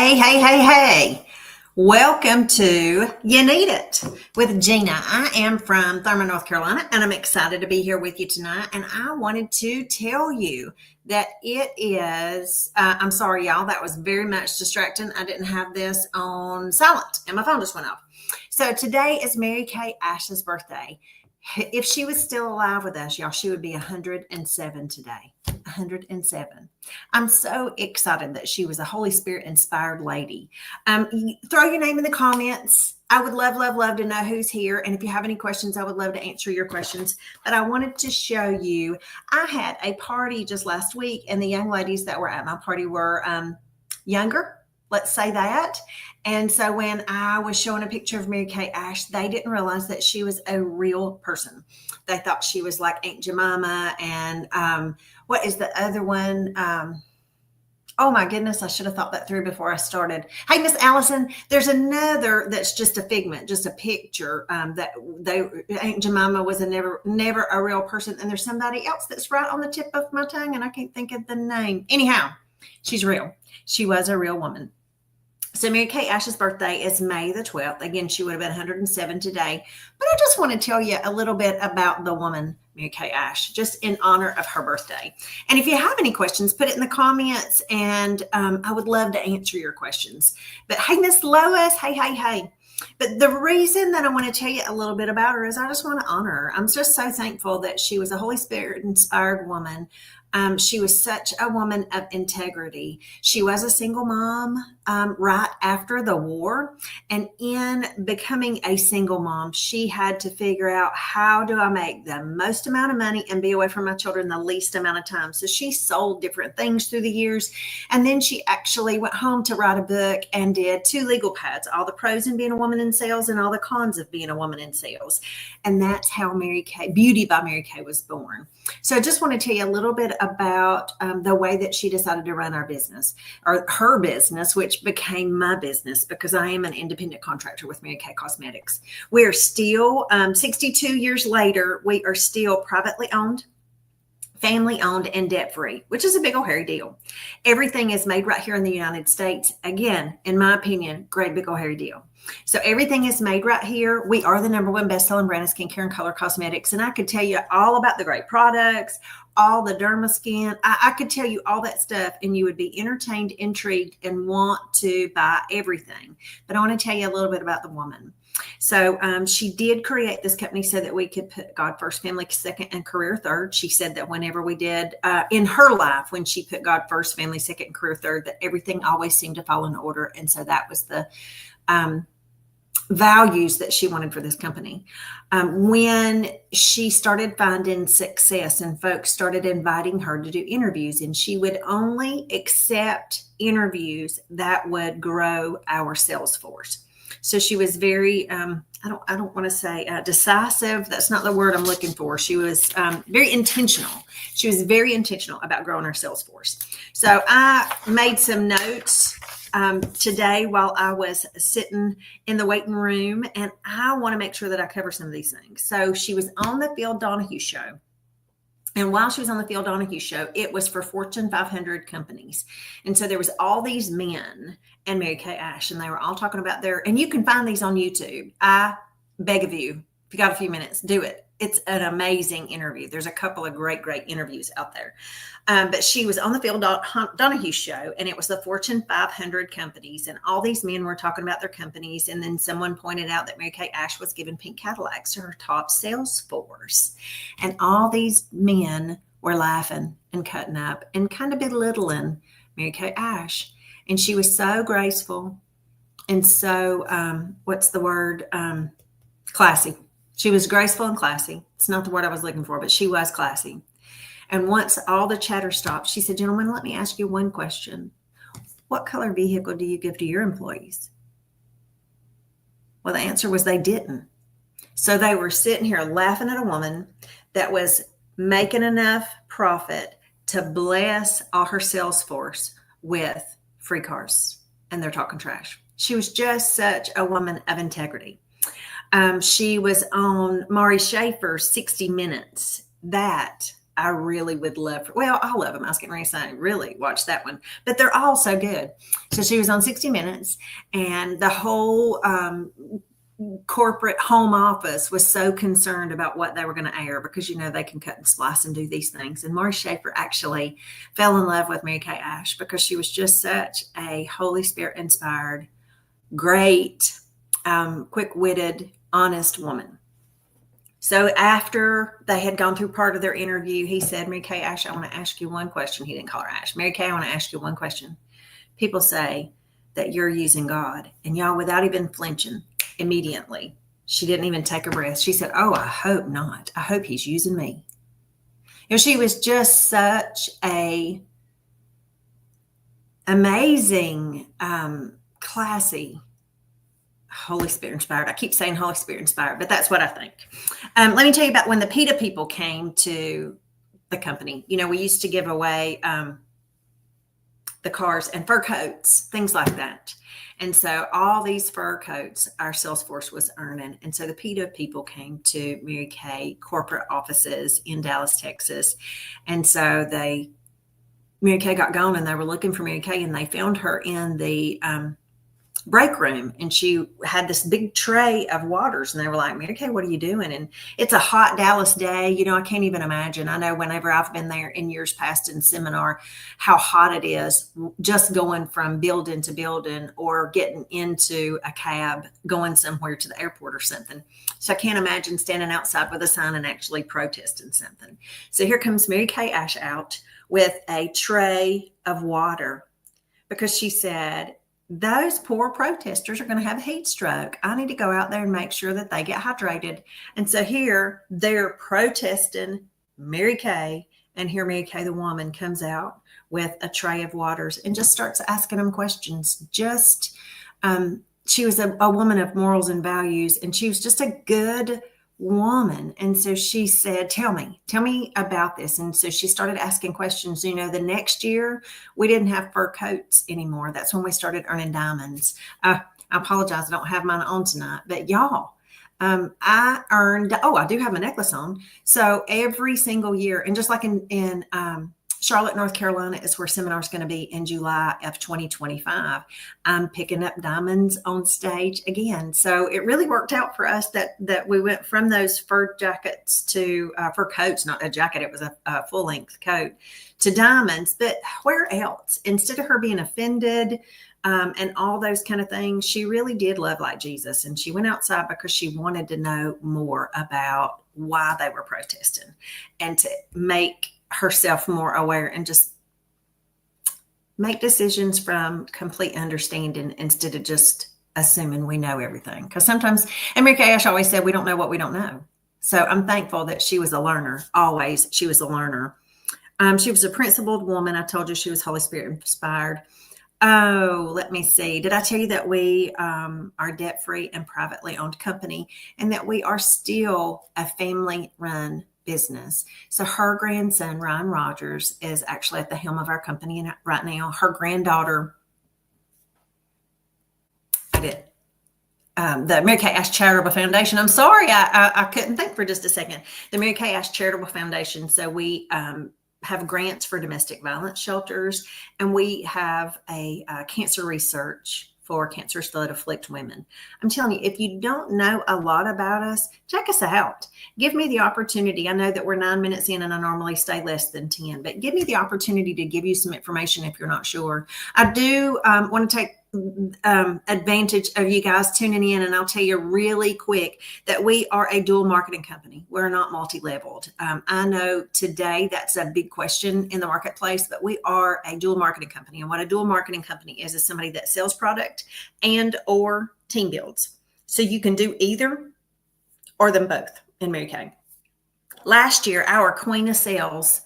Hey. Welcome to You Need It with Gina. I am from Thurman, North Carolina, and I'm excited to be here with you tonight. And I wanted to tell you that it is, I'm sorry, y'all, that was very much distracting. I didn't have this on silent, and my phone just went off. So today is Mary Kay Ash's birthday. If she was still alive with us, y'all, she would be 107 today. 107. I'm so excited that she was a Holy Spirit inspired lady. Throw your name in the comments. I would love to know who's here. And if you have any questions, I would love to answer your questions. But I wanted to show you, I had a party just last week, and the young ladies that were at my party were younger. Let's say that. And so when I was showing a picture of Mary Kay Ash, they didn't realize that she was a real person. They thought she was like Aunt Jemima and what is the other one? Oh my goodness, I should have thought that through before I started. Hey, Miss Allison, there's another that's just a figment, just a picture that Aunt Jemima was never a real person. And there's somebody else that's right on the tip of my tongue and I can't think of the name. Anyhow, she's real. She was a real woman. So Mary Kay Ash's birthday is May the 12th. Again, she would have been 107 today. But I just want to tell you a little bit about the woman, Mary Kay Ash, just in honor of her birthday. And if you have any questions, put it in the comments, and I would love to answer your questions. But hey, Miss Lois, hey. But the reason that I want to tell you a little bit about her is I just want to honor her. I'm just so thankful that she was a Holy Spirit inspired woman. She was such a woman of integrity. She was a single mom right after the war. And in becoming a single mom, she had to figure out, how do I make the most amount of money and be away from my children the least amount of time? So she sold different things through the years. And then she actually went home to write a book and did 2 legal pads, all the pros in being a woman in sales and all the cons of being a woman in sales. And that's how Mary Kay, Beauty by Mary Kay, was born. So I just want to tell you a little bit about the way that she decided to run our business, or her business, which became my business because I am an independent contractor with Mary Kay Cosmetics. We are still, 62 years later, we are still privately owned, family owned, and debt free, which is a big old hairy deal. Everything is made right here in the United States. Again, in my opinion, great big old hairy deal. So everything is made right here. We are the #1 best-selling brand of skincare and color cosmetics. And I could tell you all about the great products, all the Dermaskin. I could tell you all that stuff and you would be entertained, intrigued, and want to buy everything. But I want to tell you a little bit about the woman. So she did create this company so that we could put God first, family second, and career third. She said that whenever we did in her life, when she put God first, family second, and career third, that everything always seemed to fall in order. And so that was the values that she wanted for this company. When she started finding success and folks started inviting her to do interviews, and she would only accept interviews that would grow our sales force. So she was very, I don't want to say decisive. That's not the word I'm looking for. She was very intentional. She was very intentional about growing our sales force. So I made some notes today while I was sitting in the waiting room, and I want to make sure that I cover some of these things. So she was on the Phil Donahue show. And while she was on the Phil Donahue show, it was for Fortune 500 companies. And so there was all these men and Mary Kay Ash, and they were all talking about and you can find these on YouTube. I beg of you, if you got a few minutes, do it. It's an amazing interview. There's a couple of great interviews out there. But she was on the Phil Donahue show, and it was the Fortune 500 companies, and all these men were talking about their companies. And then someone pointed out that Mary Kay Ash was giving pink Cadillacs to her top sales force. And all these men were laughing and cutting up and kind of belittling Mary Kay Ash. And she was so graceful and so, classy. She was graceful and classy. It's not the word I was looking for, but she was classy. And once all the chatter stopped, she said, "Gentlemen, let me ask you one question. What color vehicle do you give to your employees?" Well, the answer was they didn't. So they were sitting here laughing at a woman that was making enough profit to bless all her sales force with free cars. And they're talking trash. She was just such a woman of integrity. She was on Mari Schaefer's 60 Minutes. That I really would love for, well, all of them. I was getting ready to say, really watch that one, but they're all so good. So she was on 60 Minutes, and the whole corporate home office was so concerned about what they were going to air because, they can cut and splice and do these things. And Maury Schaefer actually fell in love with Mary Kay Ash because she was just such a Holy Spirit inspired, great, quick-witted, honest woman. So after they had gone through part of their interview, he said, Mary Kay Ash, I want to ask you one question. He didn't call her Ash. Mary Kay, I want to ask you one question. People say that you're using God. And y'all, without even flinching, immediately, she didn't even take a breath. She said, oh, I hope not. I hope he's using me. She was just such a amazing, classy, Holy Spirit inspired. I keep saying Holy Spirit inspired, but that's what I think. Let me tell you about when the PETA people came to the company. We used to give away the cars and fur coats, things like that. And so all these fur coats, our sales force was earning. And so the PETA people came to Mary Kay corporate offices in Dallas, Texas. And so Mary Kay got gone, and they were looking for Mary Kay, and they found her in the break room, and she had this big tray of waters, and they were like, Mary Kay, what are you doing? And it's a hot Dallas day. I can't even imagine. I know whenever I've been there in years past in seminar, how hot it is just going from building to building or getting into a cab, going somewhere to the airport or something. So I can't imagine standing outside with a sign and actually protesting something. So here comes Mary Kay Ash out with a tray of water because she said, those poor protesters are going to have a heat stroke. I need to go out there and make sure that they get hydrated. And so here they're protesting Mary Kay, and here Mary Kay, the woman, comes out with a tray of waters and just starts asking them questions. She was a woman of morals and values, and she was just a good woman. And so she said, tell me about this. And so she started asking questions. The next year we didn't have fur coats anymore. That's when we started earning diamonds. I apologize, I don't have mine on tonight, but y'all, I do have my necklace on. So every single year, and just like in Charlotte, North Carolina is where seminar is going to be in July of 2025. I'm picking up diamonds on stage again. So it really worked out for us that we went from those fur jackets to fur coats, not a jacket, it was a full length coat, to diamonds. But where else? Instead of her being offended and all those kind of things, she really did love like Jesus. And she went outside because she wanted to know more about why they were protesting and to make herself more aware and just make decisions from complete understanding instead of just assuming we know everything. Because sometimes, and Mary Kay Ash always said, we don't know what we don't know. So I'm thankful that she was a learner. Always, she was a learner. She was a principled woman. I told you she was Holy Spirit inspired. Oh, let me see. Did I tell you that we are debt-free and privately owned company, and that we are still a family-run business? So her grandson, Ryan Rogers, is actually at the helm of our company right now. Her granddaughter, the Mary Kay Ash Charitable Foundation. I'm sorry, I couldn't think for just a second. The Mary Kay Ash Charitable Foundation. So we have grants for domestic violence shelters, and we have a cancer research for cancers that afflict women. I'm telling you, if you don't know a lot about us, check us out. Give me the opportunity. I know that we're 9 minutes in and I normally stay less than 10, but give me the opportunity to give you some information if you're not sure. I do want to take advantage of you guys tuning in, and I'll tell you really quick that we are a dual marketing company. We're not multi-leveled. I know today that's a big question in the marketplace, but we are a dual marketing company. And what a dual marketing company is somebody that sells product and or team builds. So you can do either or them both in Mary Kay. Last year, our queen of sales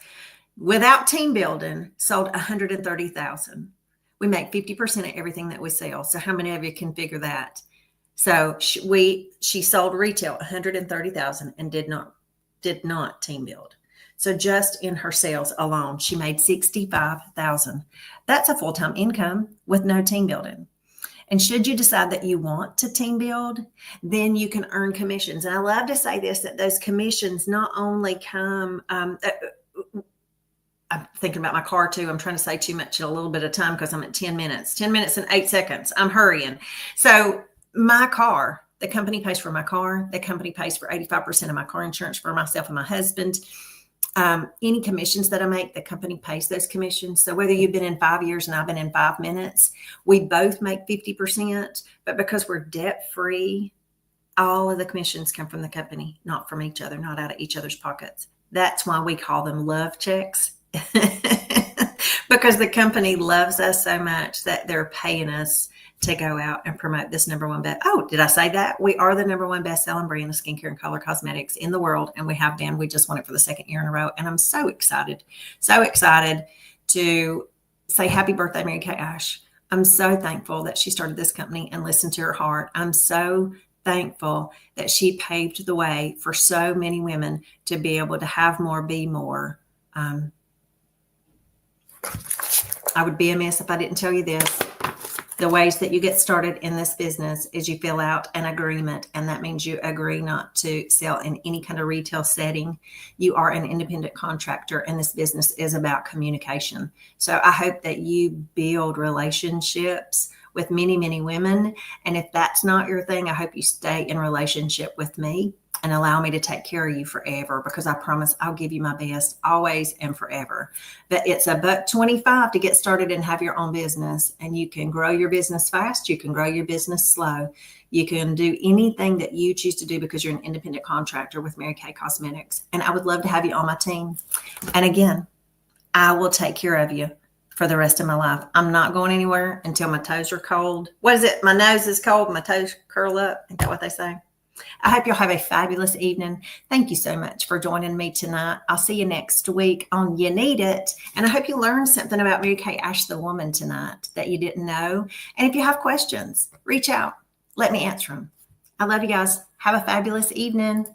without team building sold $130,000. We make 50% of everything that we sell. So how many of you can figure that? So she sold retail $130,000 and did not team build. So just in her sales alone, she made $65,000. That's a full-time income with no team building. And should you decide that you want to team build, then you can earn commissions. And I love to say this, that those commissions not only come, I'm thinking about my car too. I'm trying to say too much in a little bit of time because I'm at 10 minutes, 10 minutes and 8 seconds. I'm hurrying. So my car, the company pays for my car. The company pays for 85% of my car insurance for myself and my husband. Any commissions that I make, the company pays those commissions. So whether you've been in 5 years and I've been in 5 minutes, we both make 50%. But because we're debt free, all of the commissions come from the company, not from each other, not out of each other's pockets. That's why we call them love checks. Because the company loves us so much that they're paying us to go out and promote this number one best. Oh, did I say that? We are the number one best-selling brand of skincare and color cosmetics in the world, and we have been. We just won it for the second year in a row, and I'm so excited to say happy birthday, Mary Kay Ash. I'm so thankful that she started this company and listened to her heart. I'm so thankful that she paved the way for so many women to be able to have more, be more. I would be amiss if I didn't tell you this. The ways that you get started in this business is you fill out an agreement, and that means you agree not to sell in any kind of retail setting. You are an independent contractor, and this business is about communication. So I hope that you build relationships with many, many women. And if that's not your thing, I hope you stay in relationship with me and allow me to take care of you forever, because I promise I'll give you my best always and forever. But it's $125 to get started and have your own business, and you can grow your business fast. You can grow your business slow. You can do anything that you choose to do because you're an independent contractor with Mary Kay Cosmetics. And I would love to have you on my team. And again, I will take care of you for the rest of my life. I'm not going anywhere until my toes are cold. What is it? My nose is cold, my toes curl up. Is that what they say? I hope you'll have a fabulous evening. Thank you so much for joining me tonight. I'll see you next week on You Need It. And I hope you learned something about Mary Kay Ash, the woman, tonight that you didn't know. And if you have questions, reach out. Let me answer them. I love you guys. Have a fabulous evening.